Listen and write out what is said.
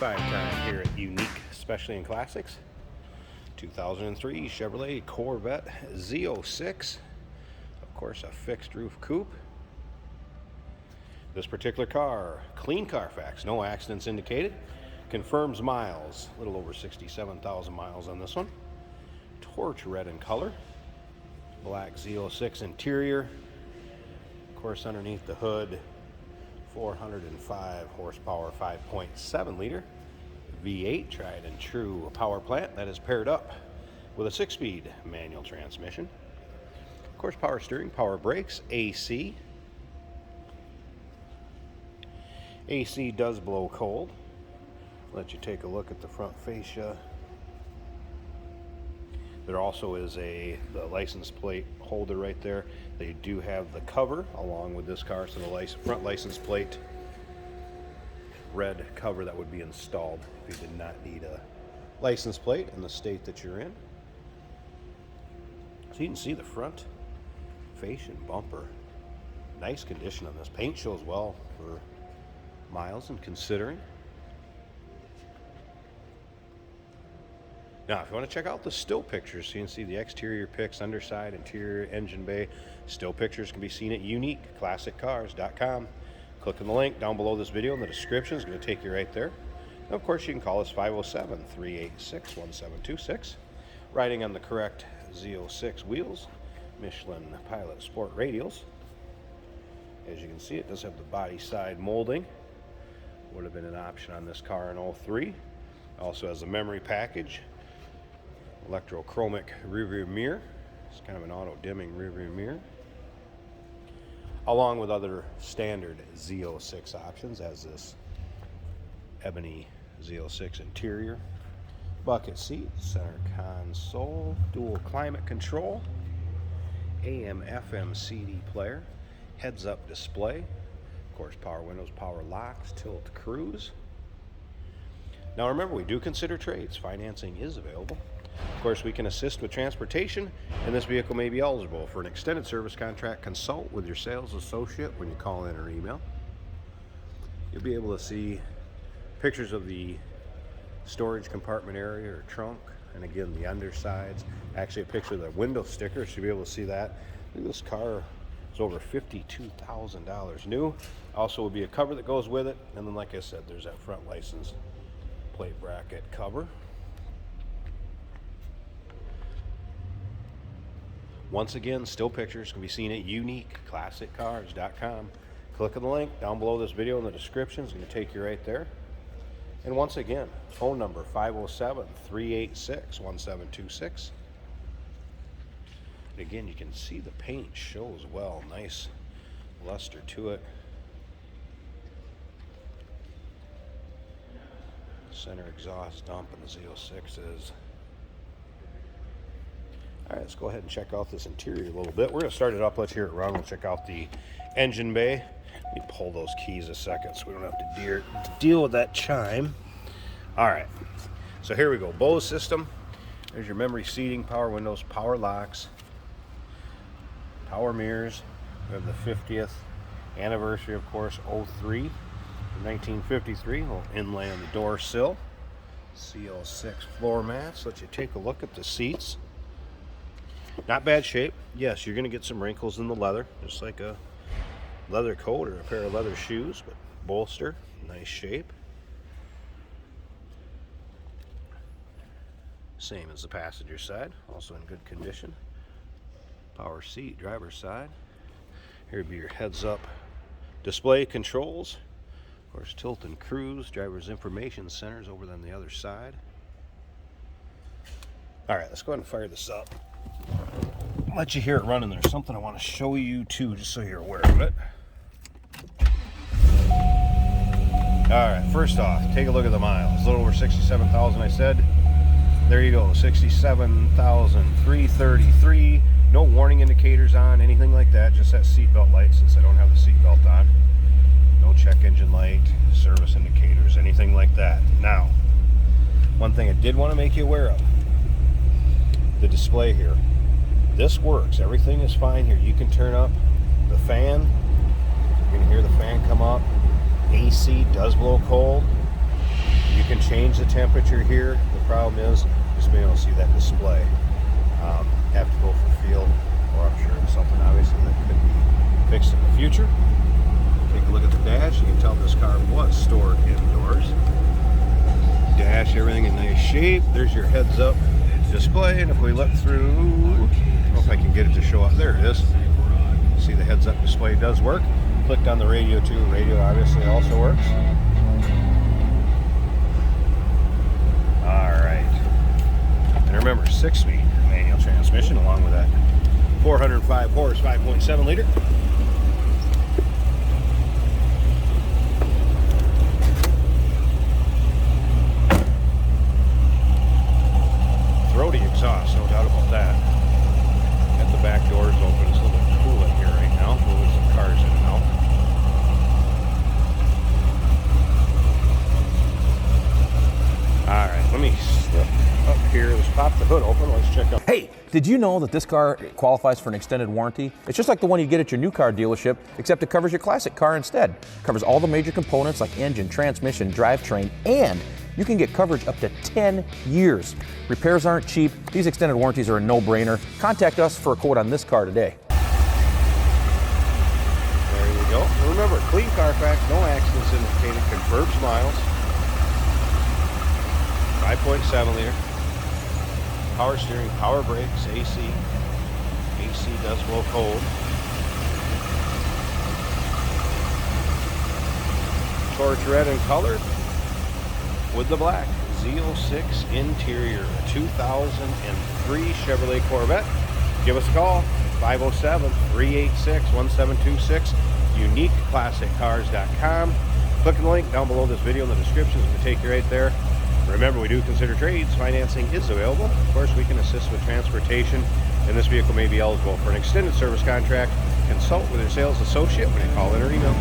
Drive time here at Unique Specialty and Classics. 2003 Chevrolet Corvette Z06. Of course, a fixed roof coupe. This particular car, clean Carfax, no accidents indicated. Confirms miles, a little over 67,000 miles on this one. Torch red in color. Black Z06 interior. Of course, underneath the hood, 405 horsepower, 5.7 liter V8 tried and true power plant that is paired up with a 6-speed manual transmission. Of course, power steering, power brakes, AC. AC does blow cold. Let you take a look at the front fascia. There also is the license plate holder right there. They do have the cover along with this car, so the front license plate red cover that would be installed if you did not need a license plate in the state that you're in. So you can see the front fascia and bumper. Nice condition on this. Paint shows well for miles and considering. Now, if you want to check out the still pictures, so you can see the exterior pics, underside, interior, engine bay. Still pictures can be seen at uniqueclassiccars.com. Click on the link down below this video in the description. It's going to take you right there. And of course, you can call us 507-386-1726. Riding on the correct Z06 wheels, Michelin Pilot Sport radials. As you can see, it does have the body side molding. Would have been an option on this car in 03. Also has a memory package. Electrochromic rearview mirror. It's kind of an auto dimming rearview mirror, along with other standard Z06 options, as this ebony Z06 interior, bucket seat, center console, dual climate control, AM FM CD player, heads up display, of course power windows, power locks, tilt cruise. Now remember, we do consider trades. Financing is available. Of course, we can assist with transportation, and this vehicle may be eligible for an extended service contract. Consult with your sales associate when you call in or email. You'll be able to see pictures of the storage compartment area or trunk, and again, the undersides. Actually, a picture of the window sticker, so you'll be able to see that. Look, this car is over $52,000 new. Also will be a cover that goes with it, and then like I said, there's that front license plate bracket cover. Once again, still pictures can be seen at uniqueclassiccars.com. Click on the link down below this video in the description. It's going to take you right there. And once again, phone number 507-386-1726. And again, you can see the paint shows well. Nice luster to it. Center exhaust dump in the Z06 is. All right, let's go ahead and check out this interior a little bit. We're going to start it up. Let's hear it run. We'll check out the engine bay. Let me pull those keys a second so we don't have to deal with that chime. All right, so here we go. Bose system. There's your memory seating, power windows, power locks, power mirrors. We have the 50th anniversary, of course, 03, 1953. We'll inlay on the door sill. CO6 floor mats. Let you take a look at the seats. Not bad shape. Yes, you're going to get some wrinkles in the leather, just like a leather coat or a pair of leather shoes, but bolster, nice shape. Same as the passenger side, also in good condition. Power seat, driver's side. Here would be your heads-up display controls. Of course, tilt and cruise, driver's information centers over on the other side. All right, let's go ahead and fire this up. I'll let you hear it running. There's something I want to show you too, just so you're aware of it. All right, first off, take a look at the miles. A little over 67,000, I said. There you go, 67,333. No warning indicators on, anything like that. Just that seatbelt light, since I don't have the seatbelt on. No check engine light, service indicators, anything like that. Now, one thing I did want to make you aware of. The display here. This works. Everything is fine here. You can turn up the fan. You can hear the fan come up. AC does blow cold. You can change the temperature here. The problem is just being able to see that display. Have to go for field, or I'm sure it's something obviously that could be fixed in the future. Take a look at the dash. You can tell this car was stored indoors. Dash, everything in nice shape. There's your heads-up display, and if we look through, I don't know if I can get it to show up. There it is. See, the heads-up display does work. Clicked on the radio too. Radio obviously also works. All right. And remember, 6-speed manual transmission along with that 405 horse, 5.7 liter. Throaty exhaust, no doubt about that. Got the back doors open. It's a little bit cool in here right now. Moving some cars in and out. All right, let me step up here. Let's pop the hood open. Let's check out. Hey, did you know that this car qualifies for an extended warranty? It's just like the one you get at your new car dealership, except it covers your classic car instead. It covers all the major components like engine, transmission, drivetrain, and you can get coverage up to 10 years. Repairs aren't cheap. These extended warranties are a no-brainer. Contact us for a quote on this car today. There you go. Remember, clean Carfax, no accidents indicated, confirmed miles. 5.7 liter. Power steering, power brakes, AC. AC does blow cold. Torch red in color with the black. Z06 interior. 2003 Chevrolet Corvette. Give us a call. 507-386-1726. UniqueClassicCars.com. Click on the link down below this video in the description. It's going to take you right there. Remember, we do consider trades. Financing is available. Of course, we can assist with transportation, and this vehicle may be eligible for an extended service contract. Consult with your sales associate when you call in or email.